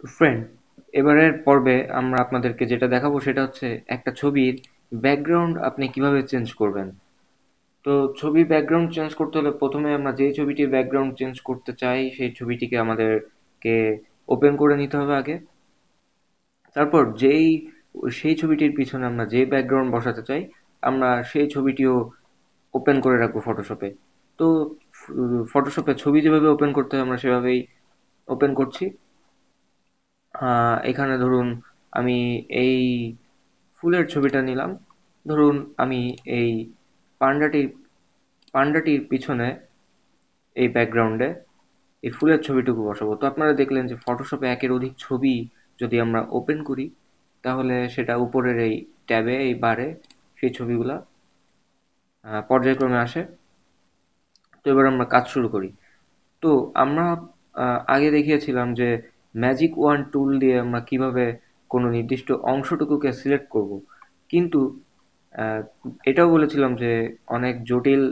তো ফ্রেন্ড, এবারের পর্বে আমরা আপনাদেরকে যেটা দেখাবো সেটা হচ্ছে একটা ছবির ব্যাকগ্রাউন্ড আপনি কিভাবে চেঞ্জ করবেন। তো ছবির ব্যাকগ্রাউন্ড চেঞ্জ করতে হলে প্রথমে আমরা যেই ছবিটির ব্যাকগ্রাউন্ড চেঞ্জ করতে চাই সেই ছবিটিকে আমাদেরকে ওপেন করে নিতে হবে আগে। তারপর সেই ছবিটির পিছনে আমরা যে ব্যাকগ্রাউন্ড বসাতে চাই আমরা সেই ছবিটিও ওপেন করে রাখবো ফটোশপে। তো ফটোশপে ছবি যেভাবে ওপেন করতে হয় আমরা সেভাবেই ওপেন করছি। এখানে ধরুন আমি এই ফুলের ছবিটা নিলাম। ধরুন আমি এই পান্ডাটির পান্ডাটির পিছনে এই ব্যাকগ্রাউন্ডে এই ফুলের ছবিটুকু বসাবো। তো আপনারা দেখলেন যে ফটোশপে একের অধিক ছবি যদি আমরা ওপেন করি তাহলে সেটা উপরের এই ট্যাবে এই বারে সেই ছবিগুলা পর্যায়ক্রমে আসে। তো এবার আমরা কাজ শুরু করি। তো আমরা আগে দেখিয়েছিলাম যে ম্যাজিক ওয়ান টুল দিয়ে আমরা কিভাবে কোনো নির্দিষ্ট অংশটুকুকে সিলেক্ট করব, কিন্তু আহ, এটাও বলেছিলাম যে অনেক জটিল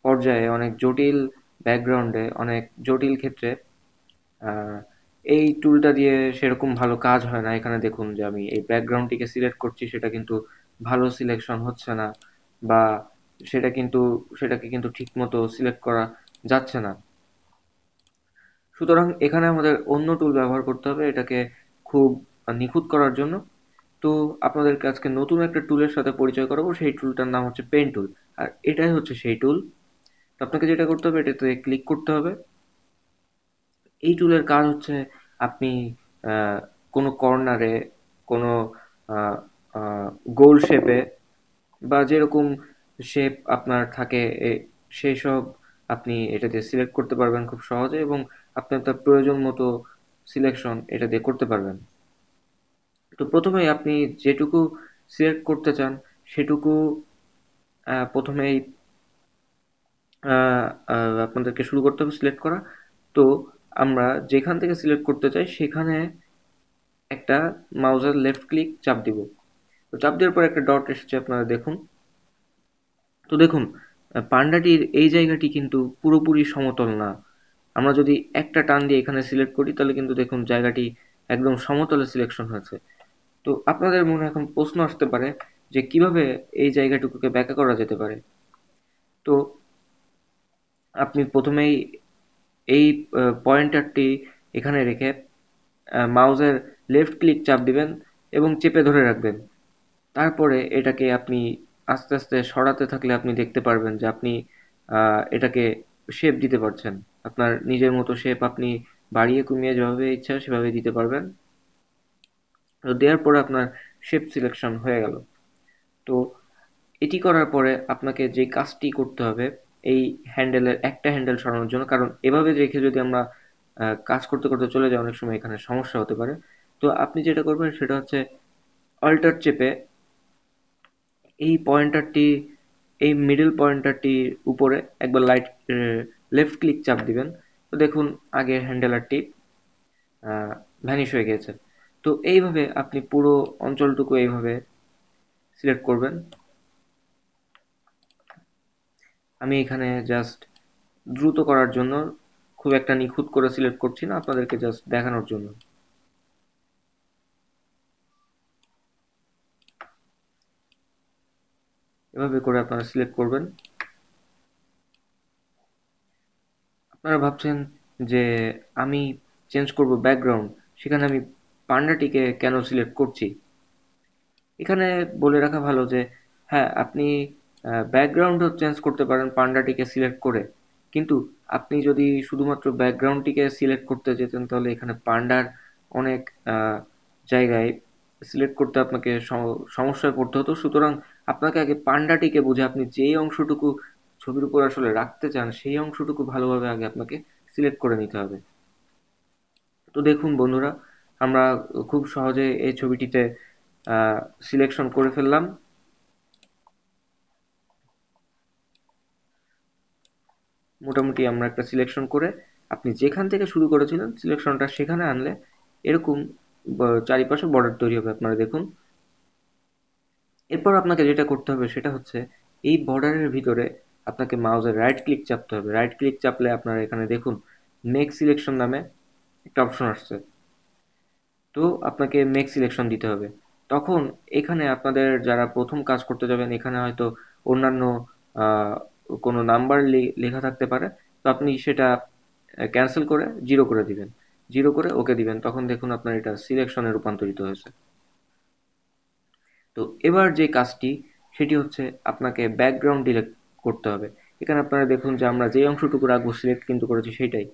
পর্যায়ে, অনেক জটিল ব্যাকগ্রাউন্ডে, অনেক জটিল ক্ষেত্রে আহ, এই টুলটা দিয়ে সেরকম ভালো কাজ হয় না। এখানে দেখুন যে আমি এই ব্যাকগ্রাউন্ডটিকে সিলেক্ট করছি, সেটা কিন্তু ভালো সিলেকশন হচ্ছে না, বা সেটা কিন্তু সেটাকে কিন্তু ঠিক মতো সিলেক্ট করা যাচ্ছে না। সুতরাং এখানে আমাদের অন্য টুল ব্যবহার করতে হবে এটাকে খুব নিখুঁত করার জন্য। তো আপনাদেরকে আজকে নতুন একটা টুলের সাথে পরিচয় করাবো, সেই টুলটার নাম হচ্ছে পেন টুল। আর এটাই হচ্ছে সেই টুল। তো আপনাকে যেটা করতে হবে এটাতে ক্লিক করতে হবে। এই টুলের কাজ হচ্ছে আপনি আহ, কোনো কর্নারে, কোনো আহ, আহ, গোল শেপে, বা যেরকম শেপ আপনার থাকে সেই সব আপনি এটা দিয়ে সিলেক্ট করতে পারবেন খুব সহজে, এবং আপনি আপনার প্রয়োজন মতো সিলেকশন এটা দিয়ে করতে পারবেন। তো প্রথমেই আপনি যেটুকু সিলেক্ট করতে চান সেটুকু প্রথমেই আপনাদেরকে শুরু করতে হবে সিলেক্ট করা। তো আমরা যেখান থেকে সিলেক্ট করতে চাই সেখানে একটা মাউসের লেফট ক্লিক চাপ দিব। তো চাপ দেওয়ার পর একটা ডট এসেছে, আপনারা দেখুন। তো দেখুন, পান্ডাটির এই জায়গাটি কিন্তু পুরোপুরি সমতল না। আমরা যদি একটা টান দিয়ে এখানে সিলেক্ট করি তাহলে কিন্তু দেখুন জায়গাটি একদম সমতলে সিলেকশন হয়েছে। তো আপনাদের মনে এখন প্রশ্ন আসতে পারে যে কিভাবে এই জায়গাটুকুকে ব্যাখ্যা করা যেতে পারে। তো আপনি প্রথমেই এই পয়েন্টারটি এখানে রেখে মাউসের লেফট ক্লিক চাপ দিবেন এবং চেপে ধরে রাখবেন। তারপরে এটাকে আপনি আস্তে আস্তে সরাতে থাকলে আপনি দেখতে পারবেন যে আপনি এটাকে শেপ দিতে পারছেন। আপনার নিজের মতো শেপ আপনি বাড়িয়ে কমিয়ে যেভাবে ইচ্ছা সেভাবে দিতে পারবেন। তো দেওয়ার পরে আপনার শেপ সিলেকশন হয়ে গেল। তো এটি করার পরে আপনাকে যে কাজটি করতে হবে এই হ্যান্ডেলের একটা হ্যান্ডেল সরানোর জন্য, কারণ এভাবে রেখে যদি আমরা কাজ করতে করতে চলে যাই অনেক সময় এখানে সমস্যা হতে পারে। তো আপনি যেটা করবেন সেটা হচ্ছে অল্টার চেপে এই পয়েন্টারটি, এই মিডল পয়েন্টারটির উপরে একবার লেফট ক্লিক চাপ দিবেন। তো দেখুন আগের হ্যান্ডেলারটি ভ্যানিশ হয়ে গেছে। তো এইভাবে আপনি পুরো অঞ্চলটুকু এইভাবে সিলেক্ট করবেন। আমি এখানে জাস্ট দ্রুত করার জন্য খুব একটা নিখুঁত করে সিলেক্ট করছি না, আপনাদেরকে জাস্ট দেখানোর জন্য। এভাবে করে আপনারা সিলেক্ট করবেন। আপনারা ভাবছেন যে আমি চেঞ্জ করব ব্যাকগ্রাউন্ড, সেখানে আমি পান্ডাটিকে কেন সিলেক্ট করছি। এখানে বলে রাখা ভালো যে হ্যাঁ, আপনি ব্যাকগ্রাউন্ডও চেঞ্জ করতে পারেন পান্ডাটিকে সিলেক্ট করে, কিন্তু আপনি যদি শুধুমাত্র ব্যাকগ্রাউন্ডটিকে সিলেক্ট করতে যেতেন তাহলে এখানে পান্ডার অনেক আহ, জায়গায় সিলেক্ট করতে আপনাকে সমস্যায় পড়তে হতো। সুতরাং আপনাকে আগে পান্ডাটিকে বুঝে আপনি যেই অংশটুকু ছবির উপর আসলে রাখতে চান সেই অংশটুকু ভালোভাবে আগে আপনাকে সিলেক্ট করে নিতে হবে। তো দেখুন বন্ধুরা, আমরা খুব সহজে এই ছবিটিতে সিলেকশন করে ফেললাম। মোটামুটি আমরা একটা সিলেকশন করে আপনি যেখান থেকে শুরু করেছিলেন সিলেকশনটা সেখানে আনলে এরকম চারিপাশে বর্ডার তৈরি হবে, আপনারা দেখুন। এরপর আপনাকে যেটা করতে হবে সেটা হচ্ছে এই বর্ডারের ভিতরে আপনাকে মাউসের রাইট ক্লিক চাপতে হবে। রাইট ক্লিক চাপলে আপনারা এখানে দেখুন মেক সিলেকশন নামে একটা অপশন আসছে। তো আপনাকে মেক সিলেকশন দিতে হবে। তখন এখানে আপনাদের যারা প্রথম কাজ করতে যাবেন, এখানে হয়তো অন্যান্য আহ, কোনো নাম্বার লেখা থাকতে পারে। তো আপনি সেটা ক্যান্সেল করে জিরো করে দিবেন, জিরো করে ওকে দিবেন, তখন দেখুন আপনার এটা সিলেকশনে রূপান্তরিত হয়েছে। তো এবার যে কাজটি, সেটি হচ্ছে আপনাকে ব্যাকগ্রাউন্ড ডিলিট করতে হবে। এখানে আপনারা দেখুন যে আমরা যে অংশটুকু রাখবো সিলেক্ট কিন্তু করেছি সেইটাই।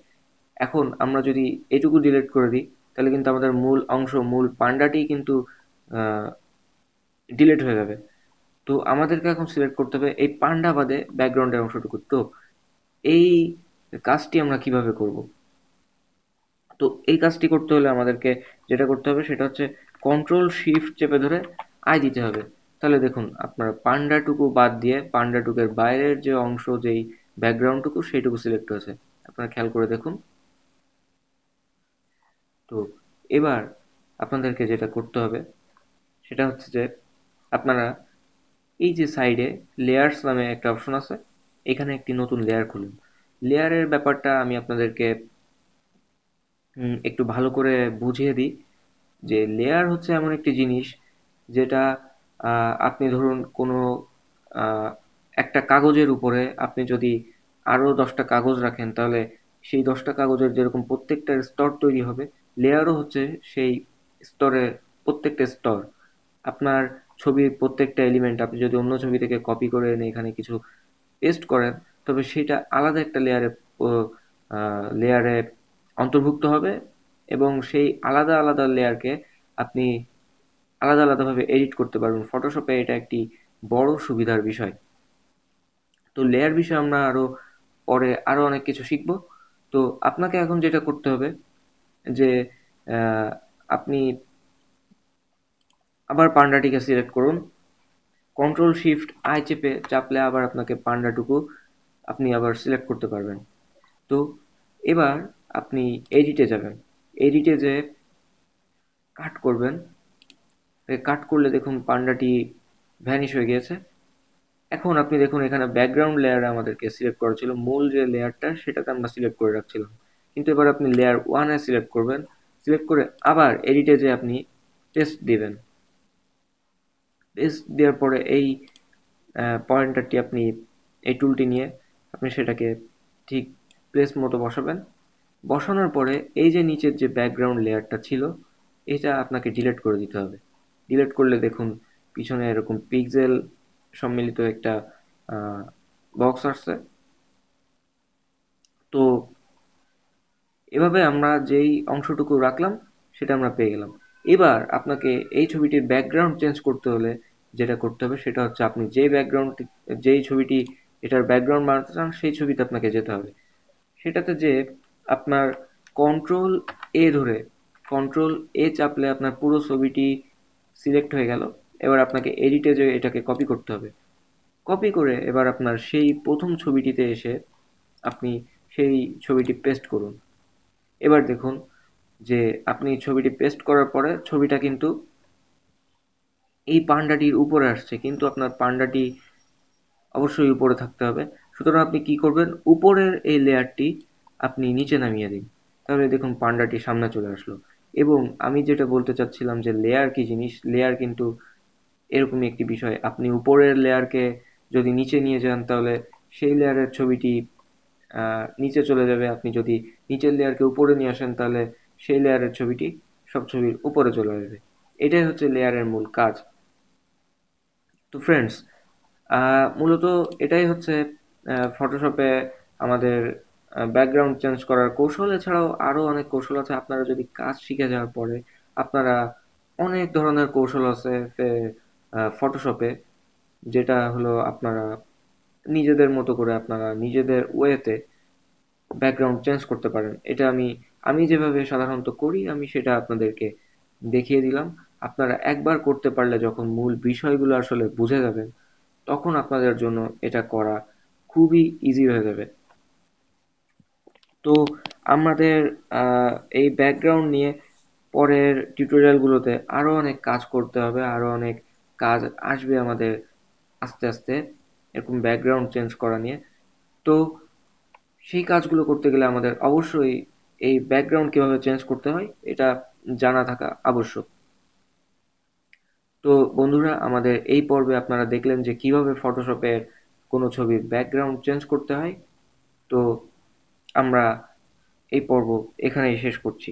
এখন আমরা যদি এটুকু ডিলিট করে দিই, তাহলে কিন্তু আমাদের মূল অংশ, মূল পান্ডাটি কিন্তু ডিলিট হয়ে যাবে। তো আমাদেরকে এখন সিলেক্ট করতে হবে এই পান্ডা বাদে ব্যাকগ্রাউন্ডের অংশটুকু। তো এই কাজটি আমরা কিভাবে করব? তো এই কাজটি করতে হলে আমাদেরকে যেটা করতে হবে সেটা হচ্ছে কন্ট্রোল শিফট চেপে ধরে আই দিতে হবে। তাহলে দেখুন আপনার পান্ডাটুকু বাদ দিয়ে পান্ডাটুকুর বাইরের যে অংশ, যেই ব্যাকগ্রাউন্ডটুকু, সেইটুকু সিলেক্ট হয়েছে। আপনারা খেয়াল করে দেখুন। তো এবার আপনাদেরকে যেটা করতে হবে সেটা হচ্ছে যে আপনারা এই যে সাইডে লেয়ার্স নামে একটা অপশন আছে, এখানে একটি নতুন লেয়ার খুলুন। লেয়ারের ব্যাপারটা আমি আপনাদেরকে একটু ভালো করে বুঝিয়ে দিই। যে লেয়ার হচ্ছে এমন একটি জিনিস যেটা আপনি ধরুন কোনো আহ, একটা কাগজের উপরে আপনি যদি আরও 10টা কাগজ রাখেন, তাহলে সেই 10টা কাগজের যেরকম প্রত্যেকটা স্তর তৈরি হবে, লেয়ারও হচ্ছে সেই স্তরের প্রত্যেকটা স্তর। আপনার ছবির প্রত্যেকটা এলিমেন্ট আপনি যদি অন্য ছবি থেকে কপি করে এনে এখানে কিছু পেস্ট করেন, তবে সেটা আলাদা একটা লেয়ারে অন্তর্ভুক্ত হবে, এবং সেই আলাদা আলাদা লেয়ারকে আপনি আলাদা আলাদাভাবে এডিট করতে পারবেন। ফটোশপে এটা একটি বড় সুবিধার বিষয়। তো লেয়ার বিষয়ে আমরা পরে আরো অনেক কিছু শিখব। তো আপনাকে এখন যেটা করতে হবে যে আপনি আবার পান্ডাটিকে সিলেক্ট করুন, কন্ট্রোল শিফট আই চেপে চাপলে আবার আপনাকে পান্ডাটুকু আপনি আবার সিলেক্ট করতে পারবেন। তো এবার আপনি এডিটে যাবেন, এডিটে যে কাট করবেন, কাট করলে দেখুন পান্ডাটি ভ্যানিশ হয়ে গিয়েছে। এখন আপনি দেখুন এখানে ব্যাকগ্রাউন্ড লেয়ারে আমাদেরকে সিলেক্ট করা ছিল, মূল যে লেয়ারটা সেটাতে আমরা সিলেক্ট করে রাখছিলাম। কিন্তু এবার আপনি লেয়ার ওয়ানে সিলেক্ট করবেন, সিলেক্ট করে আবার এডিটে যে আপনি পেস্ট দিবেন। পেস্ট দেওয়ার পরে এই পয়েন্টারটি আপনি, এই টুলটি নিয়ে আপনি সেটাকে ঠিক প্লেস মতো বসাবেন। বসানোর পরে এই যে নিচের যে ব্যাকগ্রাউন্ড লেয়ারটা ছিল, এটা আপনাকে ডিলিট করে দিতে হবে। ডিলিট করলে দেখুন পিছনে এরকম পিক্সেল সম্মিলিত একটা বক্স আসছে। তো এভাবে আমরা যেই অংশটুকু রাখলাম সেটা আমরা পেয়ে গেলাম। এবার আপনাকে এই ছবিটির ব্যাকগ্রাউন্ড চেঞ্জ করতে হলে যেটা করতে হবে সেটা হচ্ছে আপনি যেই ছবিটি এটার ব্যাকগ্রাউন্ড বানাতে চান সেই ছবিতে আপনাকে যেতে হবে। সেটাতে যে আপনার কন্ট্রোল এ ধরে, কন্ট্রোল এ চাপলে আপনার পুরো ছবিটি সিলেক্ট হয়ে গেল। এবার আপনাকে এডিটে যে এটাকে কপি করতে হবে। কপি করে এবার আপনার সেই প্রথম ছবিটিতে এসে আপনি সেই ছবিটি পেস্ট করুন। এবার দেখুন যে আপনি ছবিটি পেস্ট করার পরে ছবিটা কিন্তু এই পান্ডাটির উপরে আসছে, কিন্তু আপনার পান্ডাটি অবশ্যই উপরে থাকতে হবে। সুতরাং আপনি কি করবেন, উপরের এই লেয়ারটি আপনি নিচে নামিয়ে দিন। তাহলে দেখুন পান্ডাটি সামনে চলে আসলো। এবং আমি যেটা বলতে চাচ্ছিলাম যে লেয়ার কি জিনিস, লেয়ার কিন্তু এরকমই একটি বিষয়। আপনি উপরের লেয়ারকে যদি নিচে নিয়ে যান, তাহলে সেই লেয়ারের ছবিটি নিচে চলে যাবে। আপনি যদি নিচের লেয়ারকে উপরে নিয়ে আসেন, তাহলে সেই লেয়ারের ছবিটি সব ছবির উপরে চলে আসবে। এটাই হচ্ছে লেয়ারের মূল কাজ। তো ফ্রেন্ডস, মূলত এটাই হচ্ছে ফটোশপে আমাদের ব্যাকগ্রাউন্ড চেঞ্জ করার কৌশল। এছাড়াও আরও অনেক কৌশল আছে। আপনারা যদি কাজ শিখে যাওয়ার পরে আপনারা অনেক ধরনের কৌশল আছে ফটোশপে, যেটা হলো আপনারা নিজেদের মতো করে আপনারা নিজেদের ওয়েতে ব্যাকগ্রাউন্ড চেঞ্জ করতে পারেন। এটা আমি যেভাবে সাধারণত করি আমি সেটা আপনাদেরকে দেখিয়ে দিলাম। আপনারা একবার করতে পারলে যখন মূল বিষয়গুলো আসলে বুঝে যাবেন, তখন আপনাদের জন্য এটা করা খুবই ইজি হয়ে যাবে। তো আমাদের এই ব্যাকগ্রাউন্ড নিয়ে পরের টিউটোরিয়ালগুলোতে আরও অনেক কাজ করতে হবে, আরও অনেক কাজ আসবে আমাদের আস্তে আস্তে এরকম ব্যাকগ্রাউন্ড চেঞ্জ করা নিয়ে। তো সেই কাজগুলো করতে গেলে আমাদের অবশ্যই এই ব্যাকগ্রাউন্ড কীভাবে চেঞ্জ করতে হয় এটা জানা থাকা আবশ্যক। তো বন্ধুরা, আমাদের এই পর্বে আপনারা দেখলেন যে কিভাবে ফটোশপের কোনো ছবির ব্যাকগ্রাউন্ড চেঞ্জ করতে হয়। তো আমরা এই পর্ব এখানেই শেষ করছি।